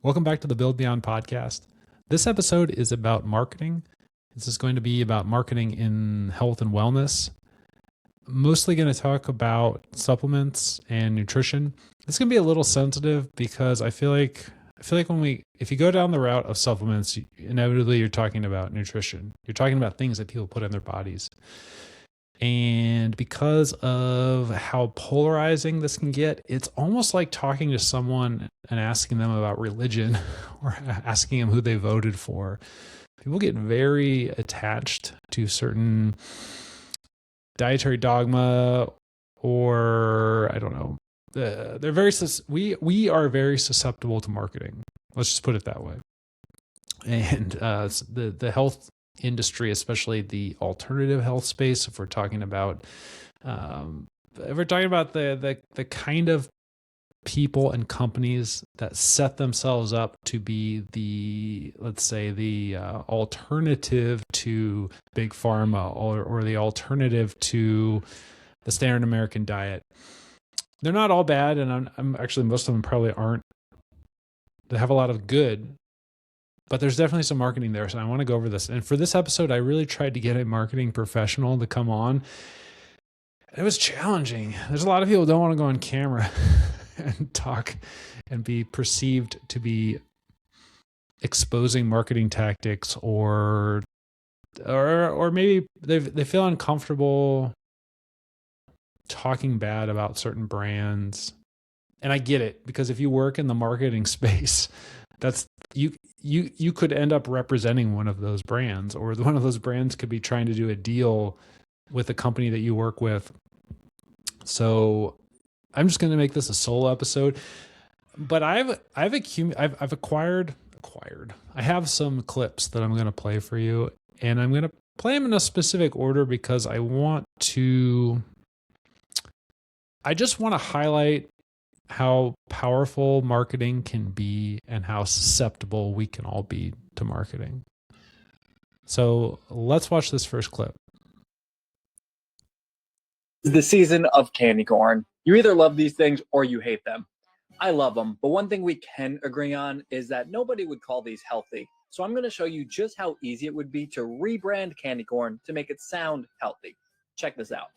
Welcome back to the Build Beyond podcast. This episode is about marketing. This is going to be about marketing in health and wellness. Mostly going to talk about supplements and nutrition. It's going to be a little sensitive because I feel like if you go down the route of supplements, inevitably you're talking about nutrition. You're talking about things that people put in their bodies. And because of how polarizing this can get, it's almost like talking to someone and asking them about religion or asking them who they voted for. People get very attached to certain dietary dogma, or I don't know. We are very susceptible to marketing. Let's just put it that way. And the health industry, especially the alternative health space, if we're talking about the kind of people and companies that set themselves up to be the alternative to big pharma or the alternative to the standard American diet. They're not all bad, and I'm actually, most of them probably aren't. They have a lot of good, but there's definitely some marketing there. So I want to go over this. And for this episode, I really tried to get a marketing professional to come on. It was challenging. There's a lot of people who don't want to go on camera and talk and be perceived to be exposing marketing tactics, or maybe they feel uncomfortable talking bad about certain brands. And I get it, because if you work in the marketing space, that's you could end up representing one of those brands, or one of those brands could be trying to do a deal with a company that you work with. So I'm just going to make this a solo episode, but I have some clips that I'm going to play for you, and I'm going to play them in a specific order because I just want to highlight how powerful marketing can be and how susceptible we can all be to marketing. So let's watch this first clip. The season of candy corn. You either love these things or you hate them. I love them, but one thing we can agree on is that nobody would call these healthy. So I'm going to show you just how easy it would be to rebrand candy corn to make it sound healthy. Check this out.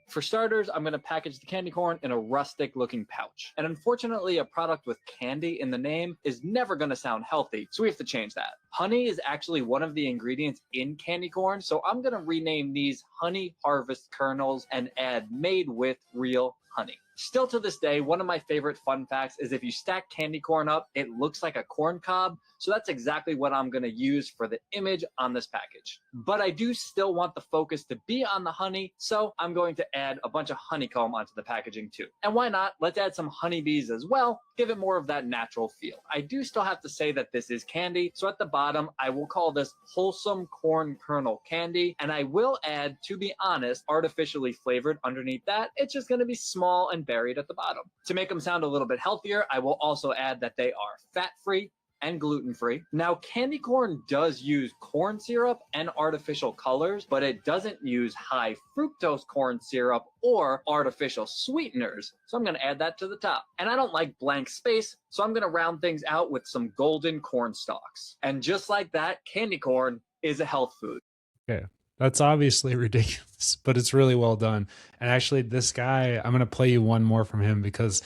For starters, I'm going to package the candy corn in a rustic looking pouch. And unfortunately, a product with candy in the name is never going to sound healthy, so we have to change that. Honey is actually one of the ingredients in candy corn, so I'm going to rename these Honey Harvest Kernels and add made with real honey. Still to this day, one of my favorite fun facts is if you stack candy corn up, it looks like a corn cob. So that's exactly what I'm going to use for the image on this package. But I do still want the focus to be on the honey, so I'm going to add a bunch of honeycomb onto the packaging too. And why not? Let's add some honeybees as well, give it more of that natural feel. I do still have to say that this is candy, so at the bottom, I will call this wholesome corn kernel candy, and I will add, to be honest, artificially flavored underneath that. It's just going to be small and buried at the bottom. To make them sound a little bit healthier, I will also add that they are fat-free and gluten-free. Now, candy corn does use corn syrup and artificial colors, but it doesn't use high fructose corn syrup or artificial sweeteners. So I'm going to add that to the top. And I don't like blank space, so I'm going to round things out with some golden corn stalks. And just like that, candy corn is a health food. Okay. That's obviously ridiculous, but it's really well done. And actually, this guy, I'm going to play you one more from him because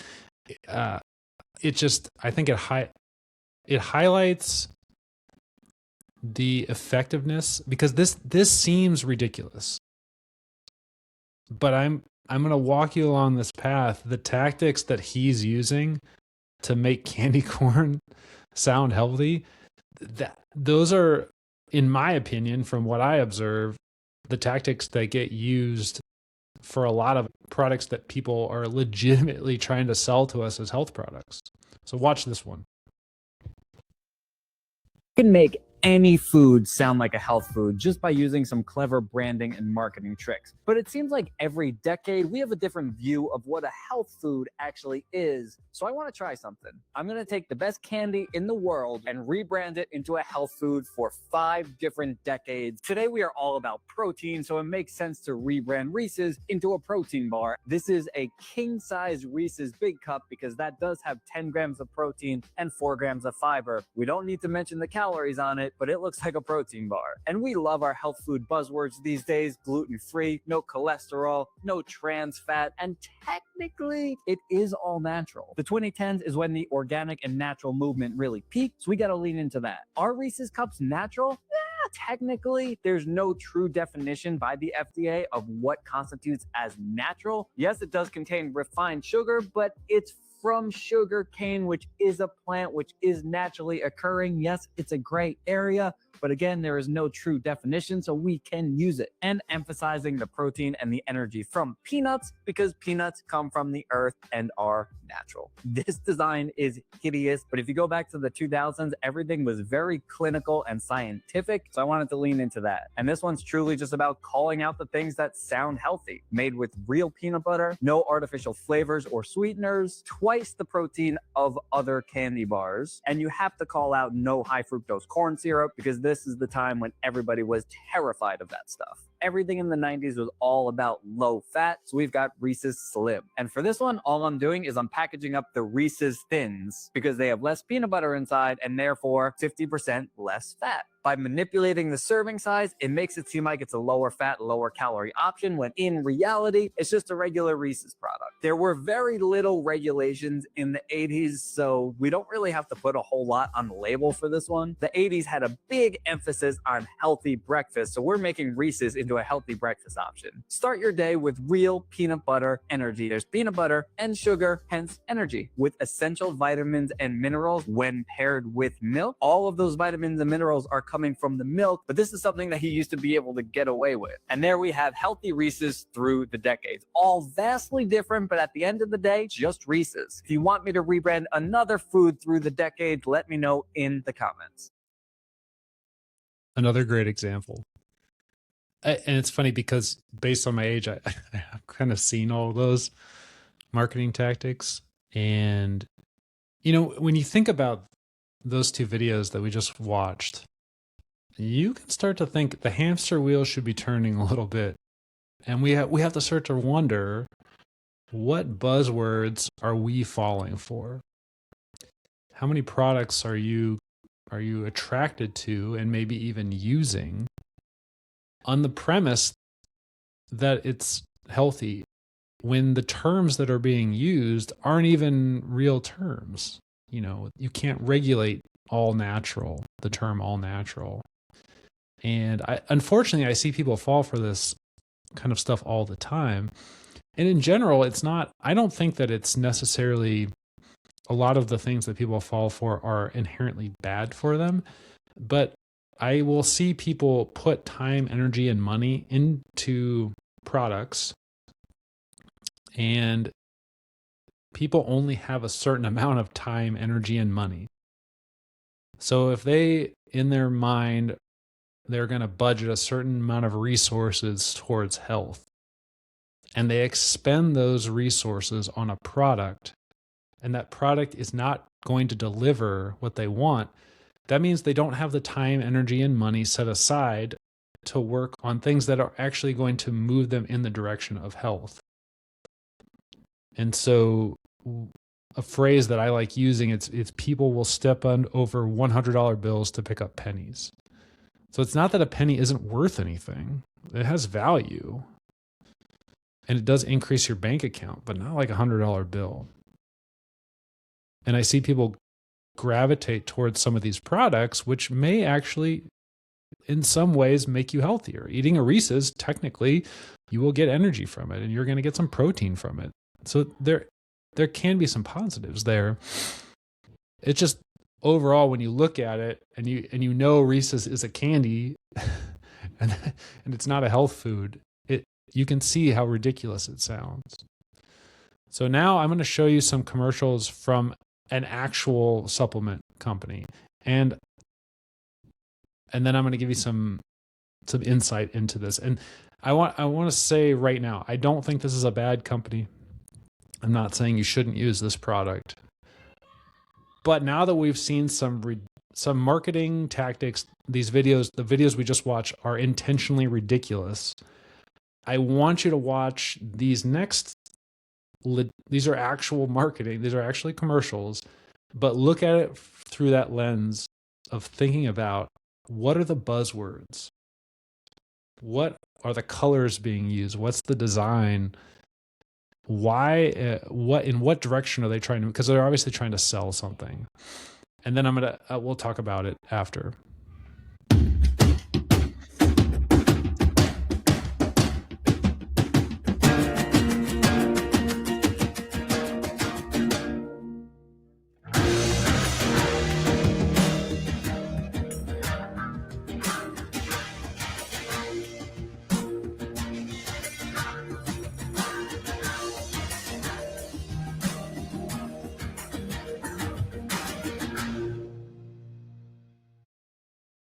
I think it highlights the effectiveness, because this seems ridiculous, but I'm going to walk you along this path. The tactics that he's using to make candy corn sound healthy, those are, in my opinion, from what I observe, the tactics that get used for a lot of products that people are legitimately trying to sell to us as health products. So watch this one. You can make any food sound like a health food just by using some clever branding and marketing tricks. But it seems like every decade we have a different view of what a health food actually is. So I want to try something. I'm going to take the best candy in the world and rebrand it into a health food for 5 different decades. Today we are all about protein, so it makes sense to rebrand Reese's into a protein bar. This is a king-size Reese's Big Cup because that does have 10 grams of protein and 4 grams of fiber. We don't need to mention the calories on it, but it looks like a protein bar. And we love our health food buzzwords these days: gluten-free, no cholesterol, no trans fat, and technically it is all natural. The 2010s is when the organic and natural movement really peaked, so we gotta lean into that. Are Reese's Cups natural? Technically, there's no true definition by the FDA of what constitutes as natural. Yes, it does contain refined sugar, but it's from sugar cane, which is a plant which is naturally occurring. Yes, it's a gray area, but again, there is no true definition, so we can use it. And emphasizing the protein and the energy from peanuts, because peanuts come from the earth and are natural. This design is hideous, but if you go back to the 2000s, everything was very clinical and scientific, so I wanted to lean into that. And this one's truly just about calling out the things that sound healthy. Made with real peanut butter, no artificial flavors or sweeteners, twice the protein of other candy bars, and you have to call out no high fructose corn syrup because this is the time when everybody was terrified of that stuff. Everything in the 90s was all about low fat, so we've got Reese's Slim. And for this one, all I'm doing is I'm packaging up the Reese's Thins because they have less peanut butter inside and therefore 50% less fat. By manipulating the serving size, it makes it seem like it's a lower fat, lower calorie option, when in reality, it's just a regular Reese's product. There were very little regulations in the 80s, so we don't really have to put a whole lot on the label for this one. The 80s had a big emphasis on healthy breakfast, so we're making Reese's into a healthy breakfast option. Start your day with real peanut butter energy. There's peanut butter and sugar, hence energy, with essential vitamins and minerals when paired with milk. All of those vitamins and minerals are coming from the milk, but this is something that he used to be able to get away with. And there we have healthy Reese's through the decades. All vastly different, but at the end of the day, just Reese's. If you want me to rebrand another food through the decades, let me know in the comments. Another great example. And it's funny because based on my age, I've kind of seen all those marketing tactics. And, when you think about those 2 videos that we just watched, you can start to think the hamster wheel should be turning a little bit. And we have to start to wonder, what buzzwords are we falling for? How many products are you attracted to and maybe even using on the premise that it's healthy, when the terms that are being used aren't even real terms? You can't regulate all natural, the term all natural. And unfortunately, I see people fall for this kind of stuff all the time. And in general, I don't think that it's necessarily a lot of the things that people fall for are inherently bad for them. But I will see people put time, energy, and money into products, and people only have a certain amount of time, energy, and money. So if they, in their mind, they're going to budget a certain amount of resources towards health, and they expend those resources on a product, and that product is not going to deliver what they want, that means they don't have the time, energy, and money set aside to work on things that are actually going to move them in the direction of health. And so a phrase that I like using, it's people will step on over $100 bills to pick up pennies. So it's not that a penny isn't worth anything. It has value. And it does increase your bank account, but not like $100 bill. And I see people gravitate towards some of these products, which may actually, in some ways, make you healthier. Eating a Reese's, technically, you will get energy from it, and you're going to get some protein from it. So there can be some positives there. It's just overall, when you look at it and you know Reese's is a candy and it's not a health food, you can see how ridiculous it sounds. So now I'm going to show you some commercials from an actual supplement company. And and then I'm going to give you some insight into this. And I want to say right now, I don't think this is a bad company. I'm not saying you shouldn't use this product. But now that we've seen some marketing tactics, the videos we just watched are intentionally ridiculous. I want you to watch these next. These are actual marketing. These are actually commercials, but look at it through that lens of thinking about what are the buzzwords? What are the colors being used? What's the design? Why? In what direction are they trying to? Because they're obviously trying to sell something. And then we'll talk about it after.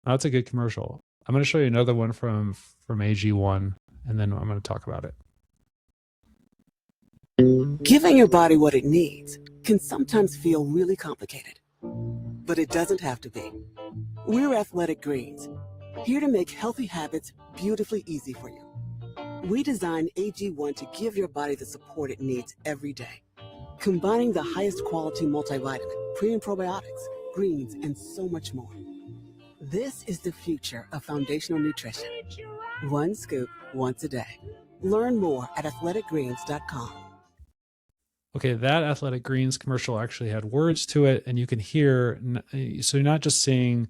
That's a good commercial. I'm going to show you another one from AG1, and then I'm going to talk about it. Giving your body what it needs can sometimes feel really complicated, but it doesn't have to be. We're Athletic Greens, here to make healthy habits beautifully easy for you. We designed AG1 to give your body the support it needs every day, combining the highest quality multivitamin, pre and probiotics, greens, and so much more. This is the future of foundational nutrition. One scoop once a day. Learn more at athleticgreens.com. Okay, that Athletic Greens commercial actually had words to it, and you can hear, so you're not just seeing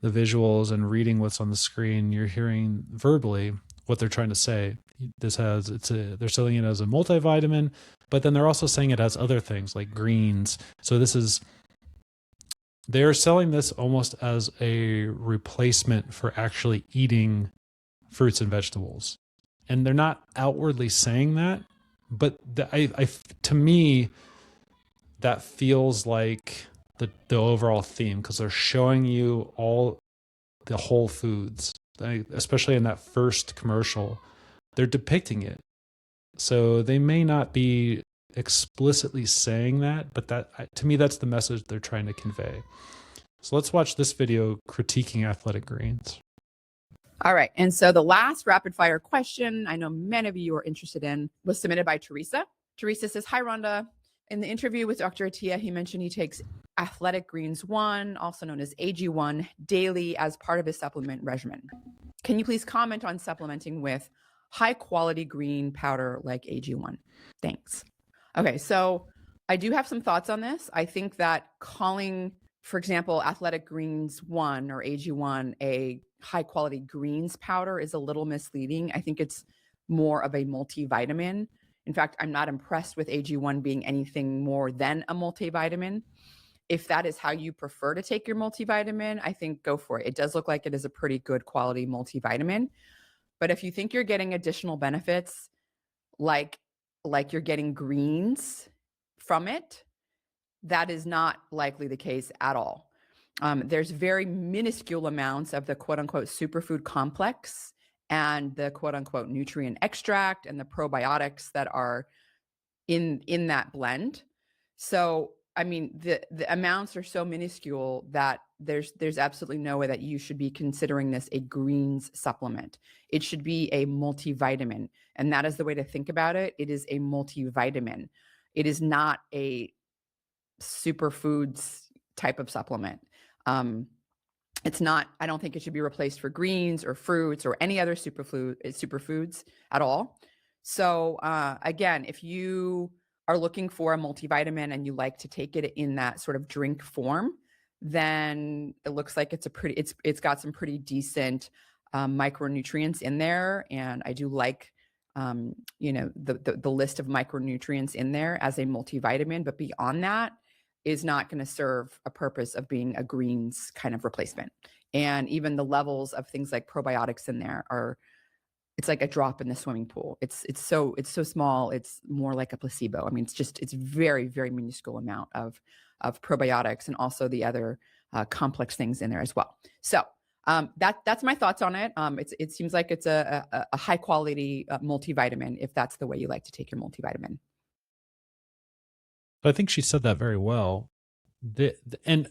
the visuals and reading what's on the screen, you're hearing verbally what they're trying to say. They're selling it as a multivitamin, but then they're also saying it has other things like greens. So they're selling this almost as a replacement for actually eating fruits and vegetables. And they're not outwardly saying that, but to me, that feels like the overall theme, because they're showing you all the whole foods, especially in that first commercial. They're depicting it. So they may not be explicitly saying that, but to me, that's the message they're trying to convey. So let's watch this video critiquing Athletic Greens. All right. And so the last rapid fire question I know many of you are interested in was submitted by Teresa. Teresa says, "Hi, Rhonda. In the interview with Dr. Attia, he mentioned he takes Athletic Greens 1, also known as AG1, daily as part of his supplement regimen. Can you please comment on supplementing with high quality green powder like AG1? Thanks." Okay. So I do have some thoughts on this. I think that calling, for example, Athletic Greens 1 or AG1 a high quality greens powder is a little misleading. I think it's more of a multivitamin. In fact, I'm not impressed with AG1 being anything more than a multivitamin. If that is how you prefer to take your multivitamin, I think go for it. It does look like it is a pretty good quality multivitamin. But if you think you're getting additional benefits, like you're getting greens from it, that is not likely the case at all. There's very minuscule amounts of the quote unquote superfood complex and the quote unquote nutrient extract and the probiotics that are in that blend. So, I mean, the amounts are so minuscule that there's absolutely no way that you should be considering this a greens supplement. It should be a multivitamin. And that is the way to think about it. It is a multivitamin. It is not a superfoods type of supplement. It's not, I don't think it should be replaced for greens or fruits or any other superfoods at all. So again, if you are looking for a multivitamin and you like to take it in that sort of drink form, then it looks like it's got some pretty decent micronutrients in there. And I do like, the list of micronutrients in there as a multivitamin, but beyond that, is not going to serve a purpose of being a greens kind of replacement. And even the levels of things like probiotics in there it's like a drop in the swimming pool. It's so small. It's more like a placebo. I mean, it's very, very minuscule amount of probiotics and also the other complex things in there as well. So That's my thoughts on it. It seems like it's a high quality multivitamin, if that's the way you like to take your multivitamin. I think she said that very well. And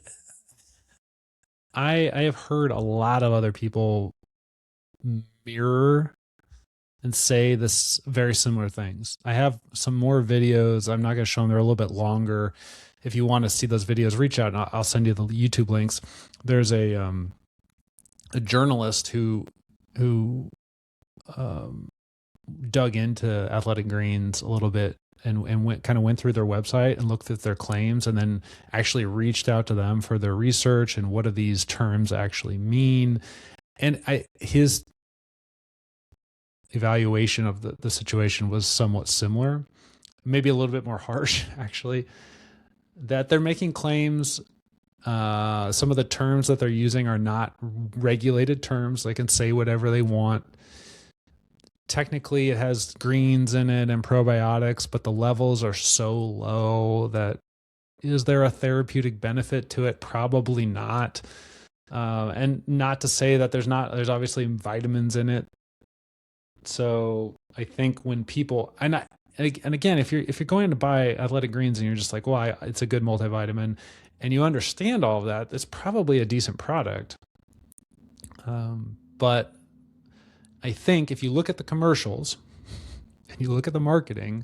I have heard a lot of other people mirror and say this very similar things. I have some more videos. I'm not going to show them. They're a little bit longer. If you want to see those videos, reach out and I'll send you the YouTube links. There's a journalist who dug into Athletic Greens a little bit and went through their website and looked at their claims and then actually reached out to them for their research and what do these terms actually mean. And his evaluation of the situation was somewhat similar, maybe a little bit more harsh, actually, that they're making claims. Some of the terms that they're using are not regulated terms. They can say whatever they want. Technically, it has greens in it and probiotics, but the levels are so low that is there a therapeutic benefit to it? Probably not. And not to say that there's obviously vitamins in it. So I think when people, and again, if you're going to buy Athletic Greens and you're just like, well, it's a good multivitamin, and you understand all of that, it's probably a decent product. But I think if you look at the commercials and you look at the marketing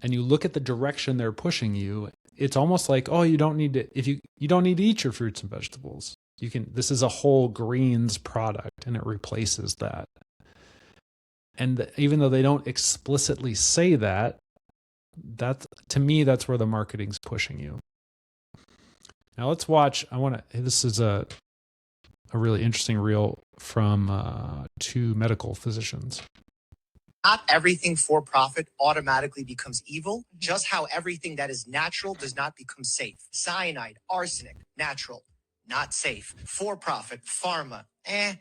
and you look at the direction they're pushing you, it's almost like, oh, you don't need to, you don't need to eat your fruits and vegetables. This is a whole greens product and it replaces that. And even though they don't explicitly say that, to me, that's where the marketing's pushing you. Now let's watch. This is a really interesting reel from two medical physicians. Not everything for profit automatically becomes evil, just how everything that is natural does not become safe. Cyanide, arsenic, natural, not safe. For profit, pharma,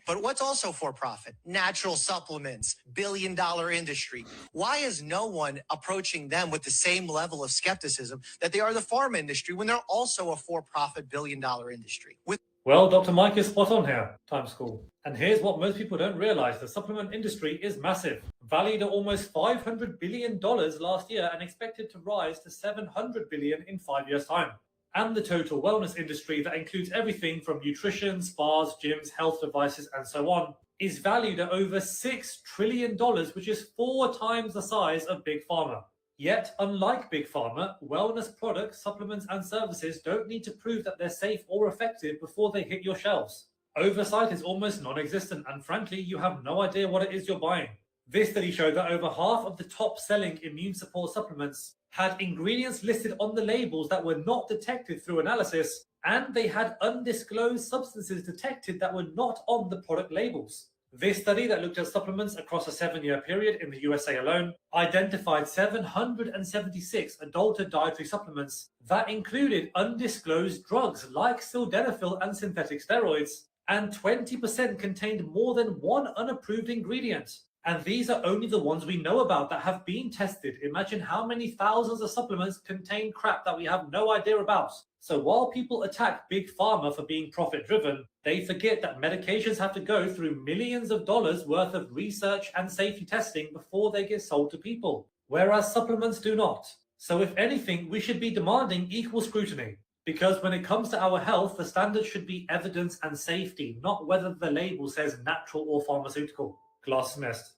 But what's also for profit? Natural supplements, billion-dollar industry. Why is no one approaching them with the same level of skepticism that they are the pharma industry when they're also a for-profit billion-dollar industry? Well, Dr. Mike is spot on here, Time School. And here's what most people don't realize. The supplement industry is massive, valued at almost $500 billion last year and expected to rise to $700 billion in 5 years' time. And the total wellness industry that includes everything from nutrition, spas, gyms, health devices, and so on, is valued at over $6 trillion, which is 4 times the size of Big Pharma. Yet, unlike Big Pharma, wellness products, supplements, and services don't need to prove that they're safe or effective before they hit your shelves. Oversight is almost non-existent, and frankly, you have no idea what it is you're buying. This study showed that over half of the top-selling immune support supplements had ingredients listed on the labels that were not detected through analysis, and they had undisclosed substances detected that were not on the product labels. This study that looked at supplements across a 7-year period in the USA alone identified 776 adulterated dietary supplements that included undisclosed drugs like sildenafil and synthetic steroids, and 20% contained more than one unapproved ingredient. And these are only the ones we know about that have been tested. Imagine how many thousands of supplements contain crap that we have no idea about. So while people attack Big Pharma for being profit-driven, they forget that medications have to go through millions of dollars worth of research and safety testing before they get sold to people, whereas supplements do not. So if anything, we should be demanding equal scrutiny. Because when it comes to our health, the standard should be evidence and safety, not whether the label says natural or pharmaceutical. Glass mist.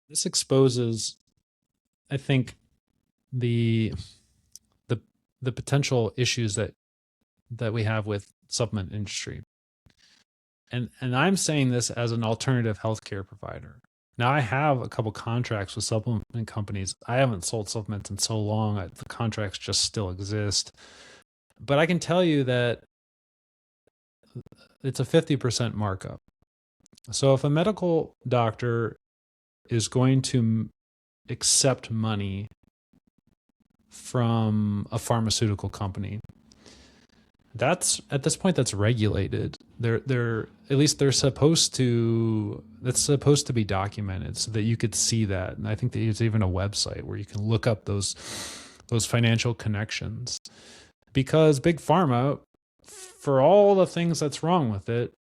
This exposes, I think, the potential issues that we have with supplement industry. And I'm saying this as an alternative healthcare provider. Now, I have a couple contracts with supplement companies. I haven't sold supplements in so long. The contracts just still exist. But I can tell you that it's a 50% markup. So if a medical doctor is going to accept money from a pharmaceutical company, that's at this point that's regulated. They're at least they're supposed to. That's supposed to be documented so that you could see that. And I think that there's even a website where you can look up those financial connections. Because Big Pharma, for all the things that's wrong with it,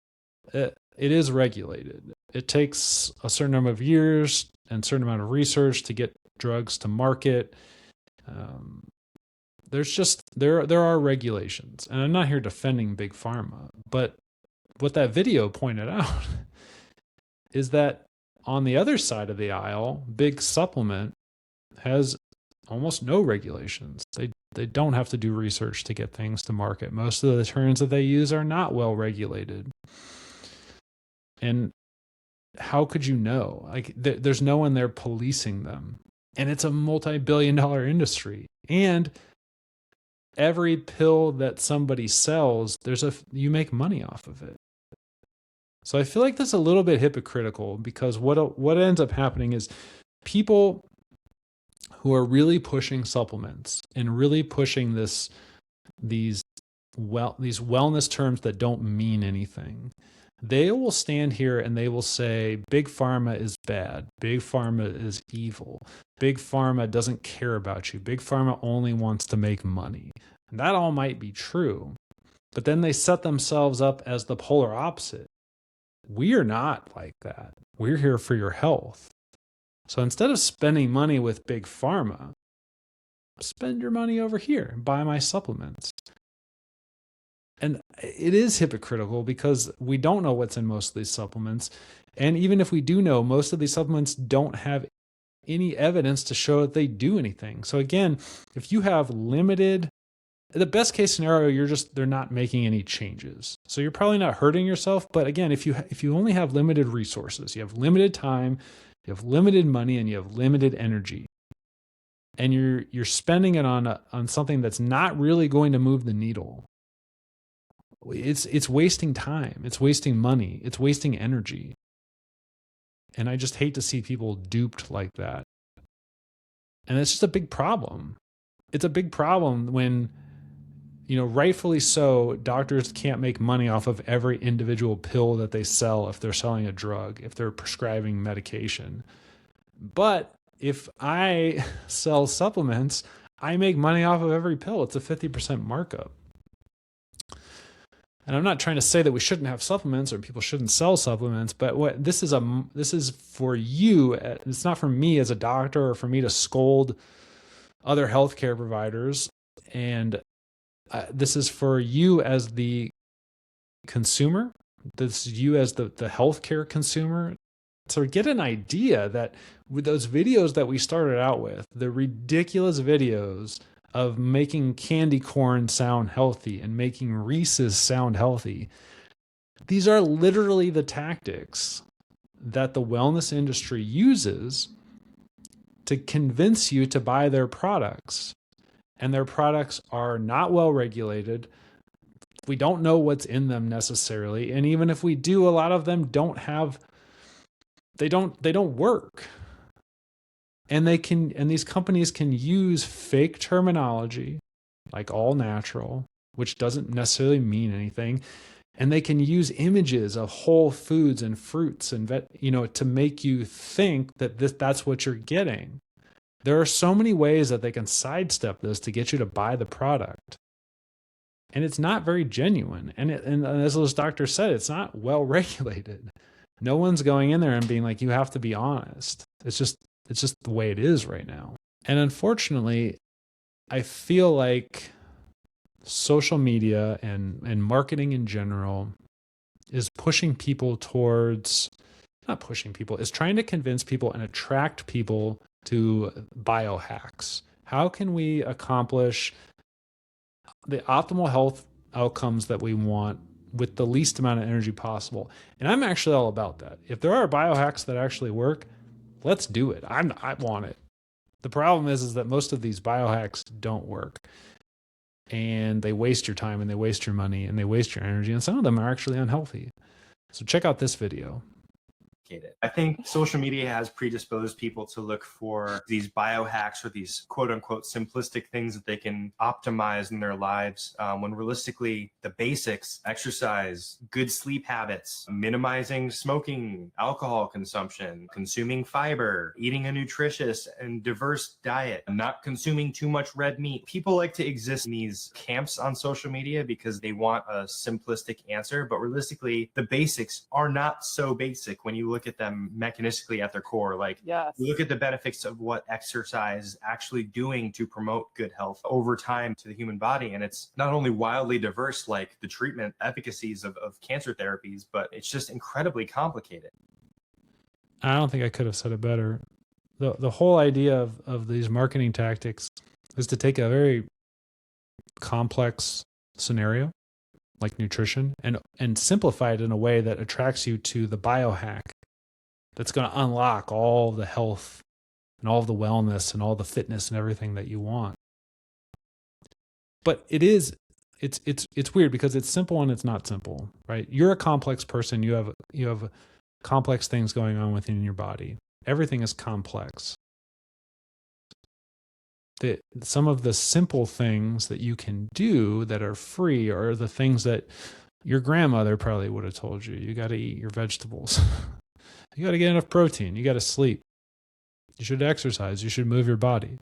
it is regulated. It takes a certain number of years and a certain amount of research to get drugs to market. There are regulations, and I'm not here defending big pharma, but what that video pointed out is that on the other side of the aisle, big supplement has almost no regulations. They don't have to do research to get things to market. Most of the terms that they use are not well regulated. And how could you know? Like, there's no one there policing them. And it's a multi-billion-dollar industry. And every pill that somebody sells, you make money off of it. So I feel like that's a little bit hypocritical, because what ends up happening is people who are really pushing supplements and really pushing these wellness terms that don't mean anything, they will stand here and they will say big pharma is bad, big pharma is evil, big pharma doesn't care about you, big pharma only wants to make money. And that all might be true, but then they set themselves up as the polar opposite. We are not like that. We're here for your health. So instead of spending money with big pharma, spend your money over here, buy my supplements. And it is hypocritical because we don't know what's in most of these supplements. And even if we do know, most of these supplements don't have any evidence to show that they do anything. So again, if you have the best case scenario, they're not making any changes. So you're probably not hurting yourself. But again, if you only have limited resources, you have limited time, you have limited money, and you have limited energy, and you're spending it on something that's not really going to move the needle, it's wasting time, it's wasting money, it's wasting energy. And I just hate to see people duped like that. And it's just a big problem. It's a big problem when, rightfully so, doctors can't make money off of every individual pill that they sell if they're selling a drug, if they're prescribing medication. But if I sell supplements, I make money off of every pill. It's a 50% markup. And I'm not trying to say that we shouldn't have supplements or people shouldn't sell supplements, but this is for you. It's not for me as a doctor or for me to scold other healthcare providers. And this is for you as the consumer. This is you as the healthcare consumer. So get an idea that with those videos that we started out with, the ridiculous videos of making candy corn sound healthy and making Reese's sound healthy, these are literally the tactics that the wellness industry uses to convince you to buy their products. And their products are not well regulated. We don't know what's in them necessarily. And even if we do, a lot of them they don't work. And these companies can use fake terminology like all natural, which doesn't necessarily mean anything. And they can use images of whole foods and fruits and to make you think that that's what you're getting. There are so many ways that they can sidestep this to get you to buy the product. And it's not very genuine. And as those doctors said, it's not well regulated. No one's going in there and being like, you have to be honest. It's just the way it is right now. And unfortunately, I feel like social media and marketing in general is pushing people towards, not pushing people, is trying to convince people and attract people to biohacks. How can we accomplish the optimal health outcomes that we want with the least amount of energy possible? And I'm actually all about that. If there are biohacks that actually work, let's do it. I want it. The problem is that most of these biohacks don't work. And they waste your time and they waste your money and they waste your energy. And some of them are actually unhealthy. So check out this video. complicated. I think social media has predisposed people to look for these biohacks or these quote unquote simplistic things that they can optimize in their lives, when realistically the basics, exercise, good sleep habits, minimizing smoking, alcohol consumption, consuming fiber, eating a nutritious and diverse diet, not consuming too much red meat. People like to exist in these camps on social media because they want a simplistic answer, but realistically, the basics are not so basic when you look at them mechanistically at their core. Like, Yes. you look at the benefits of what exercise is actually doing to promote good health over time to the human body. And it's not only wildly diverse, like the treatment efficacies of cancer therapies, but it's just incredibly complicated. I don't think I could have said it better. The whole idea of these marketing tactics is to take a very complex scenario like nutrition and simplify it in a way that attracts you to the biohack that's going to unlock all the health and all the wellness and all the fitness and everything that you want. But it's weird because it's simple and it's not simple, right? You're a complex person. You have complex things going on within your body. Everything is complex. Some of the simple things that you can do that are free are the things that your grandmother probably would have told you. You got to eat your vegetables. You got to get enough protein. You got to sleep. You should exercise. You should move your body.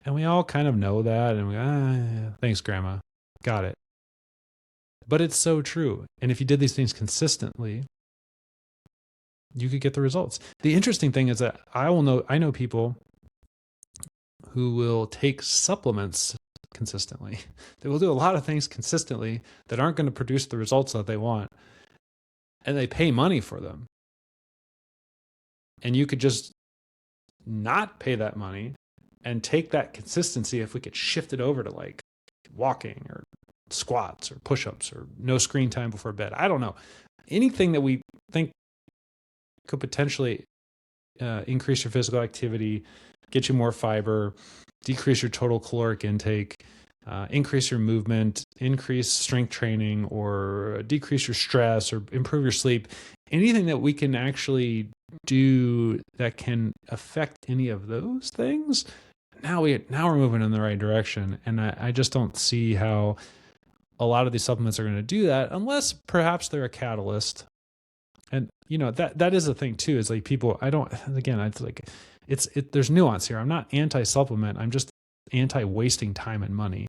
And we all kind of know that. And yeah, thanks, Grandma. Got it. But it's so true. And if you did these things consistently, you could get the results. The interesting thing is that I know people who will take supplements consistently. They will do a lot of things consistently that aren't going to produce the results that they want. And they pay money for them. And you could just not pay that money and take that consistency, if we could shift it over to like walking or squats or push-ups or no screen time before bed. I don't know. Anything that we think could potentially increase your physical activity, get you more fiber, decrease your total caloric intake, increase your movement, increase strength training, or decrease your stress or improve your sleep. Anything that we can actually do that can affect any of those things, now we're moving in the right direction. And I just don't see how a lot of these supplements are going to do that unless perhaps they're a catalyst. And that is a thing too, is like people, there's nuance here. I'm not anti-supplement. I'm just anti-wasting time and money.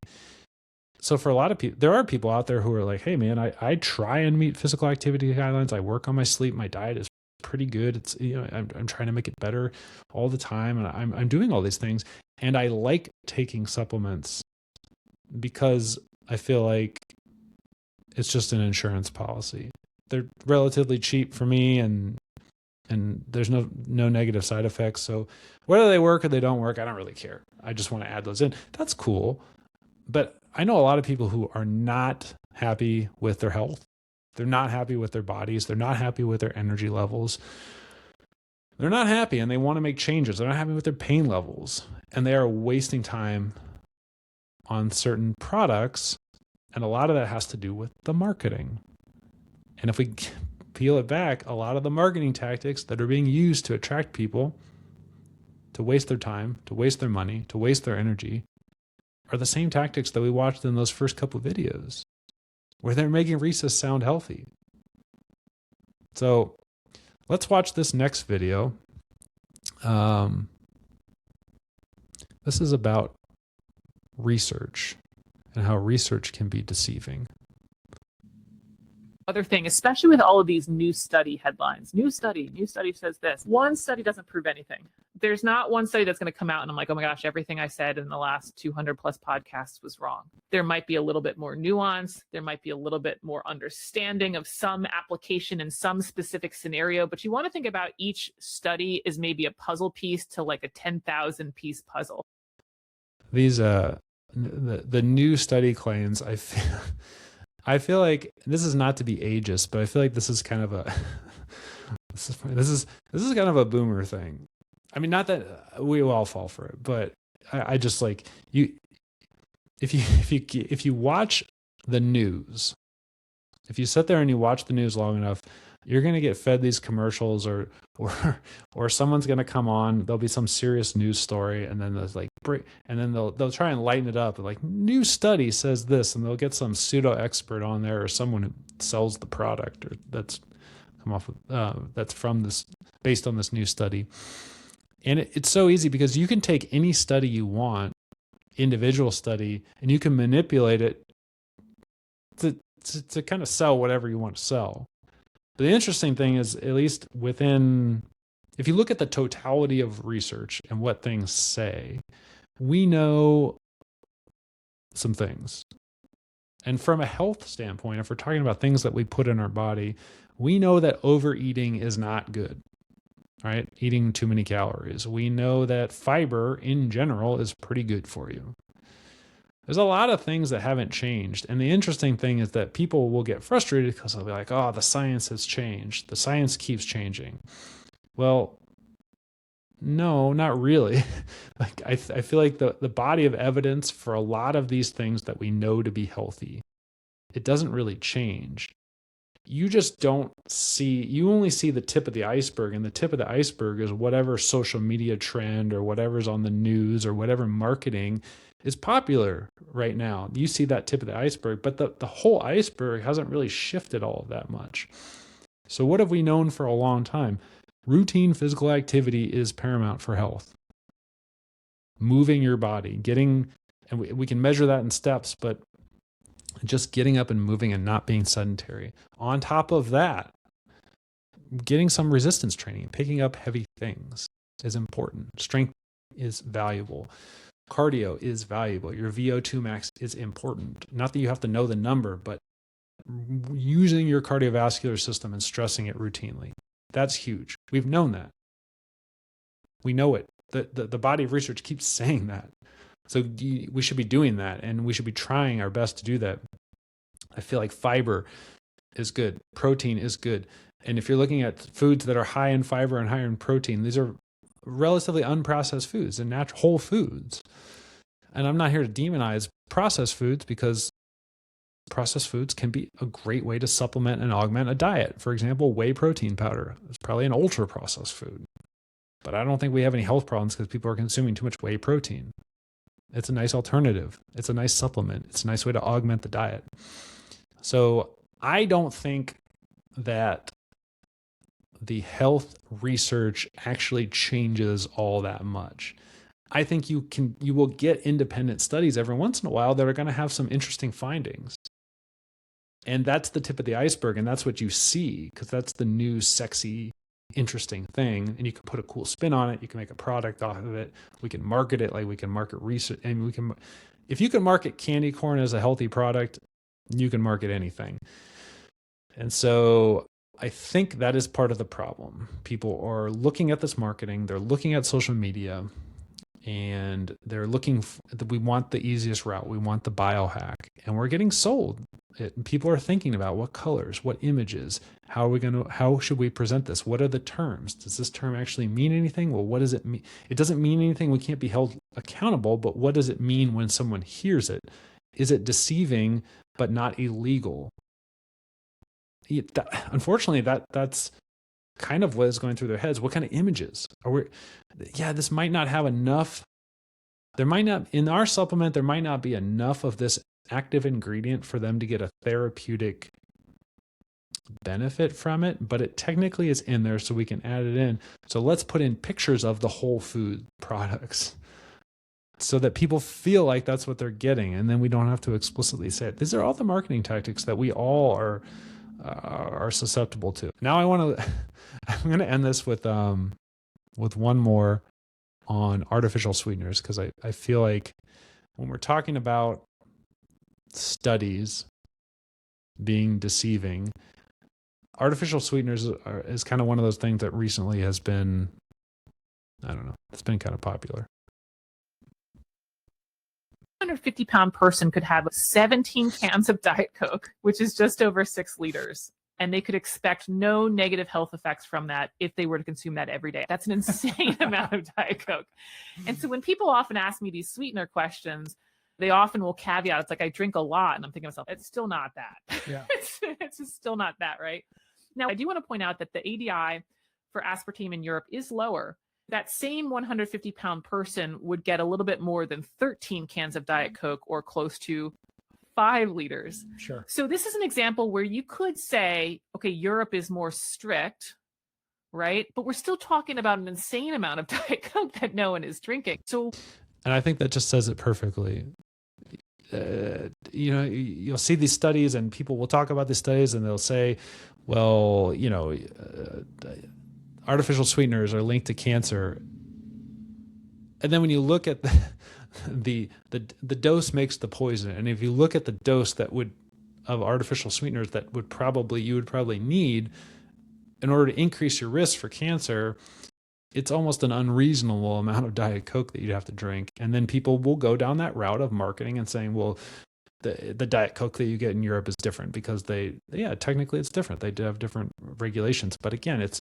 So for a lot of people, there are people out there who are like, hey man, I try and meet physical activity guidelines. I work on my sleep. My diet is pretty good. It's, I'm trying to make it better all the time. And I'm doing all these things. And I like taking supplements because I feel like it's just an insurance policy. They're relatively cheap for me and there's no negative side effects. So whether they work or they don't work, I don't really care. I just want to add those in. That's cool. But I know a lot of people who are not happy with their health. They're not happy with their bodies. They're not happy with their energy levels. They're not happy and they want to make changes. They're not happy with their pain levels. And they are wasting time on certain products. And a lot of that has to do with the marketing. And if we peel it back, a lot of the marketing tactics that are being used to attract people to waste their time, to waste their money, to waste their energy are the same tactics that we watched in those first couple of videos where they're making rhesus sound healthy. So let's watch this next video. This is about research and how research can be deceiving. Other thing, especially with all of these new study headlines, new study says this. One study doesn't prove anything. There's not one study that's going to come out and I'm like, oh my gosh, everything I said in the last 200 plus podcasts was wrong. There might be a little bit more nuance. There might be a little bit more understanding of some application in some specific scenario, but you want to think about each study as maybe a puzzle piece to like a 10,000 piece puzzle. These, the new study claims, I feel like this is not to be ageist, but I feel like this is kind of a this is kind of a boomer thing. I mean, not that we will all fall for it, but I just like you. If you watch the news, if you sit there and you watch the news long enough, You're going to get fed these commercials, or someone's going to come on. There'll be some serious news story, and then there's like and then they'll try and lighten it up. Like, new study says this, and they'll get some pseudo expert on there, or someone who sells the product, or that's come off of, that's from this, based on this new study. And it's so easy because you can take any study you want, individual study, and you can manipulate it to kind of sell whatever you want to sell. But the interesting thing is, at least within, if you look at the totality of research and what things say, we know some things. And from a health standpoint, if we're talking about things that we put in our body, we know that overeating is not good, right? Eating too many calories. We know that fiber in general is pretty good for you. There's a lot of things that haven't changed. And the interesting thing is that people will get frustrated because they'll be like, oh, the science has changed. The science keeps changing. Well, no, not really. Like I feel like the body of evidence for a lot of these things that we know to be healthy, it doesn't really change. You just don't see, you only see the tip of the iceberg, and the tip of the iceberg is whatever social media trend or whatever's on the news or whatever marketing is popular right now. You see that tip of the iceberg, but the whole iceberg hasn't really shifted all of that much. So what have we known for a long time? Routine physical activity is paramount for health. Moving your body, and we can measure that in steps, but just getting up and moving and not being sedentary. On top of that, getting some resistance training, picking up heavy things is important. Strength is valuable. Cardio is valuable. Your VO2 max is important. Not that you have to know the number, but using your cardiovascular system and stressing it routinely. That's huge. We've known that. We know it. The body of research keeps saying that. So we should be doing that, and we should be trying our best to do that. I feel like fiber is good. Protein is good. And if you're looking at foods that are high in fiber and higher in protein, these are relatively unprocessed foods and natural whole foods. And I'm not here to demonize processed foods, because processed foods can be a great way to supplement and augment a diet. For example, whey protein powder is probably an ultra processed food. But I don't think we have any health problems because people are consuming too much whey protein. It's a nice alternative. It's a nice supplement. It's a nice way to augment the diet. So I don't think that the health research actually changes all that much. I think you will get independent studies every once in a while that are going to have some interesting findings. And that's the tip of the iceberg, and that's what you see, because that's the new sexy, interesting thing. And you can put a cool spin on it. You can make a product off of it. We can market it like we can market research. And if you can market candy corn as a healthy product, you can market anything. And so I think that is part of the problem. People are looking at this marketing, they're looking at social media, and they're we want the easiest route. We want the biohack, and we're getting sold it. People are thinking about what colors, what images, how should we present this? What are the terms? Does this term actually mean anything? Well, what does it mean? It doesn't mean anything. We can't be held accountable, but what does it mean when someone hears it? Is it deceiving, but not illegal? Unfortunately, that's kind of what is going through their heads. What kind of images are we? Yeah, this might not have enough. There might not, in our supplement, there might not be enough of this active ingredient for them to get a therapeutic benefit from it, but it technically is in there, so we can add it in. So let's put in pictures of the whole food products so that people feel like that's what they're getting, and then we don't have to explicitly say it. These are all the marketing tactics that we all are susceptible to. Now I'm going to end this with one more on artificial sweeteners, because I feel like when we're talking about studies being deceiving, artificial sweeteners is kind of one of those things that recently has been, I don't know, it's been kind of popular. 150-pound person could have 17 cans of Diet Coke, which is just over 6 liters. And they could expect no negative health effects from that if they were to consume that every day. That's an insane amount of Diet Coke. And so when people often ask me these sweetener questions, they often will caveat, it's like, I drink a lot. And I'm thinking to myself, it's still not that. Yeah. It's just still not that, right? Now, I do want to point out that the ADI for aspartame in Europe is lower. That same 150-pound person would get a little bit more than 13 cans of Diet Coke, or close to 5 liters. Sure. So this is an example where you could say, okay, Europe is more strict, right? But we're still talking about an insane amount of Diet Coke that no one is drinking. So, and I think that just says it perfectly. You'll see these studies, and people will talk about these studies, and they'll say, well, artificial sweeteners are linked to cancer. And then when you look at the dose makes the poison. And if you look at the dose of artificial sweeteners that you would probably need in order to increase your risk for cancer, it's almost an unreasonable amount of Diet Coke that you'd have to drink. And then people will go down that route of marketing and saying, well, the Diet Coke that you get in Europe is different because technically it's different. They do have different regulations. But again, it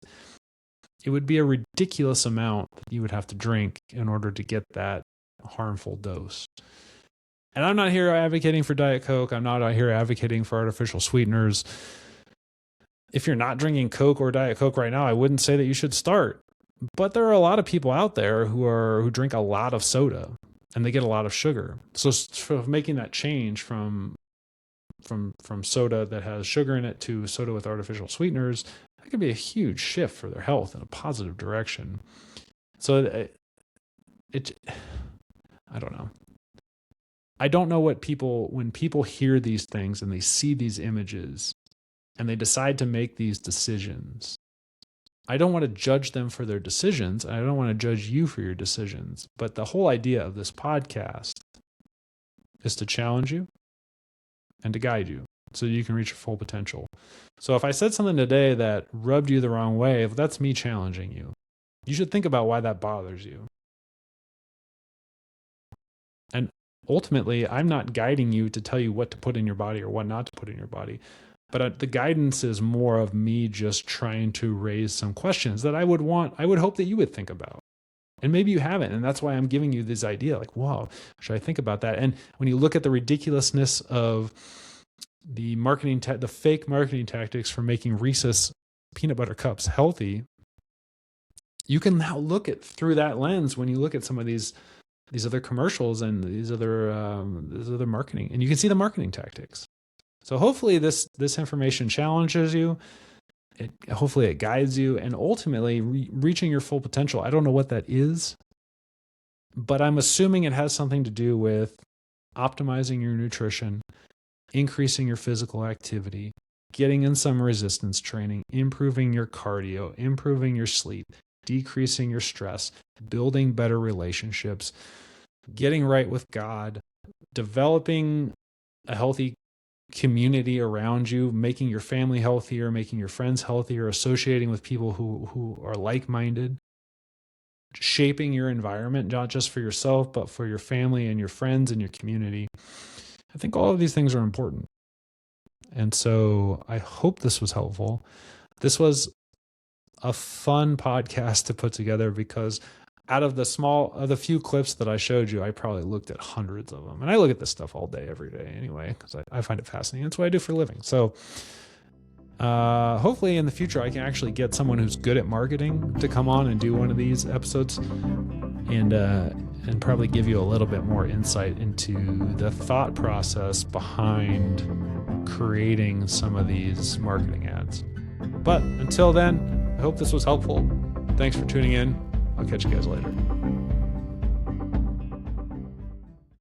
would be a ridiculous amount that you would have to drink in order to get that harmful dose. And I'm not here advocating for Diet Coke. I'm not here advocating for artificial sweeteners. If you're not drinking Coke or Diet Coke right now, I wouldn't say that you should start. But there are a lot of people out there who drink a lot of soda, and they get a lot of sugar. So making that change from soda that has sugar in it to soda with artificial sweeteners, that could be a huge shift for their health in a positive direction. So I don't know. I don't know when people hear these things and they see these images and they decide to make these decisions, I don't want to judge them for their decisions. I don't want to judge you for your decisions. But the whole idea of this podcast is to challenge you and to guide you so you can reach your full potential. So if I said something today that rubbed you the wrong way, that's me challenging you. You should think about why that bothers you. And ultimately, I'm not guiding you to tell you what to put in your body or what not to put in your body. But the guidance is more of me just trying to raise some questions that I would hope that you would think about. And maybe you haven't. And that's why I'm giving you this idea, like, wow, should I think about that? And when you look at the ridiculousness of the the fake marketing tactics for making Reese's peanut butter cups healthy, you can now look at through that lens when you look at some of these other commercials and these other marketing, and you can see the marketing tactics. So hopefully this information challenges you. Hopefully it guides you, and ultimately reaching your full potential. I don't know what that is, but I'm assuming it has something to do with optimizing your nutrition, increasing your physical activity, getting in some resistance training, improving your cardio, improving your sleep, decreasing your stress, building better relationships, getting right with God, developing a healthy community around you, making your family healthier, making your friends healthier, associating with people who are like-minded, shaping your environment, not just for yourself, but for your family and your friends and your community. I think all of these things are important. And so I hope this was helpful. This was a fun podcast to put together because out of the few clips that I showed you, I probably looked at hundreds of them. And I look at this stuff all day, every day anyway, because I find it fascinating. That's what I do for a living. So hopefully in the future, I can actually get someone who's good at marketing to come on and do one of these episodes and probably give you a little bit more insight into the thought process behind creating some of these marketing ads. But until then, I hope this was helpful. Thanks for tuning in. I'll catch you guys later.